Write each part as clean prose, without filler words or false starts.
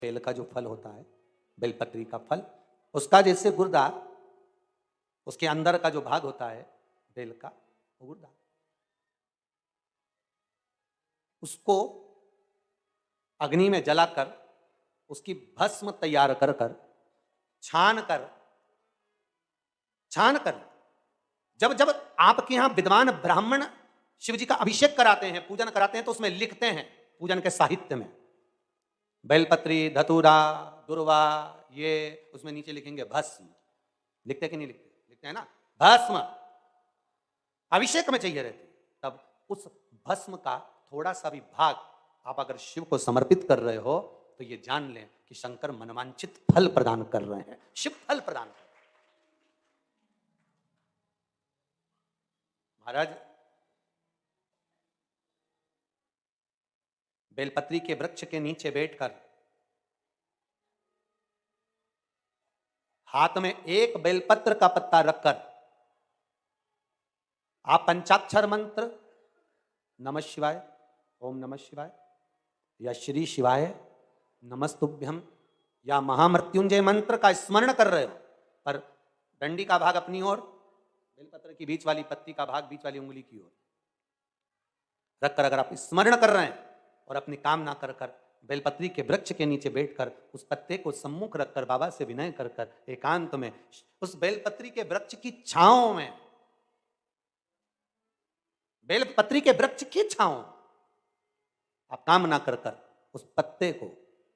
Bell का जो फल होता है, बेलपत्री का फल, उसका जैसे गुर्दा, उसके अंदर का जो भाग होता है बेल का, वो गुर्दा, उसको अग्नि में जलाकर उसकी भस्म तैयार कर कर छान कर जब जब आपके यहां विद्वान ब्राह्मण शिव जी का अभिषेक कराते हैं, पूजन कराते हैं, तो उसमें लिखते हैं पूजन के साहित्य में बेलपत्री, धतूरा, दुर्वा, ये उसमें नीचे लिखेंगे भस्म। लिखते कि नहीं लिखते? लिखते हैं ना, भस्म अभिषेक में चाहिए रहती। तब उस भस्म का थोड़ा सा भी भाग आप अगर शिव को समर्पित कर रहे हो तो ये जान लें कि शंकर मनवांछित फल प्रदान कर रहे हैं, शिव फल प्रदान कर रहे हैं। महाराज, बेलपत्री के वृक्ष के नीचे बैठकर हाथ में एक बेलपत्र का पत्ता रखकर आप पंचाक्षर मंत्र नमः शिवाय, ओम नमः शिवाय, या श्री शिवाय नमस्तुभ्यम, या महामृत्युंजय मंत्र का स्मरण कर रहे हो, पर डंडी का भाग अपनी ओर, बेलपत्र की बीच वाली पत्ती का भाग बीच वाली उंगली की ओर रखकर अगर आप स्मरण कर रहे हैं और अपनी कामना कर कर बेलपत्री के वृक्ष के नीचे बैठकर उस पत्ते को सम्मुख रखकर बाबा से विनय कर कर एकांत में उस बेलपत्री के वृक्ष की छांव में, बेलपत्री के वृक्ष की छांव आप कामना कर कर उस पत्ते को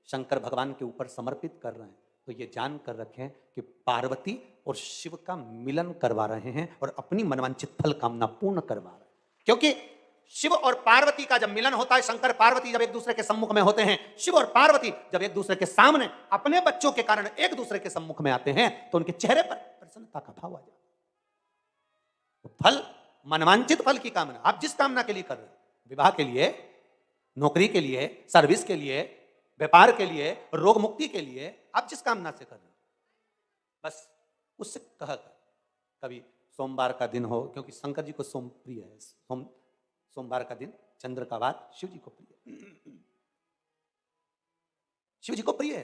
शंकर भगवान के ऊपर समर्पित कर रहे हैं, तो ये जान कर रखें कि पार्वती और शिव का मिलन करवा रहे हैं और अपनी मनवांछित फल कामना पूर्ण करवा रहे हैं। क्योंकि शिव और पार्वती का जब मिलन होता है, शंकर पार्वती जब एक दूसरे के सम्मुख में होते हैं, शिव और पार्वती जब एक दूसरे के सामने अपने बच्चों के कारण एक दूसरे के सम्मुख में आते हैं, तो उनके चेहरे पर प्रसन्नता का भाव आ जाता है। तो फल, मनवांछित फल की कामना आप जिस कामना के लिए कर रहे हैं, विवाह के लिए, नौकरी के लिए, सर्विस के लिए, व्यापार के लिए, रोग मुक्ति के लिए, आप जिस कामना से कर रहे हैं, बस उससे कह कर कभी सोमवार का दिन हो, क्योंकि शंकर जी को सोम प्रिय है, सोमवार का दिन, चंद्र का वार शिव जी को प्रिय है, शिव जी को प्रिय है।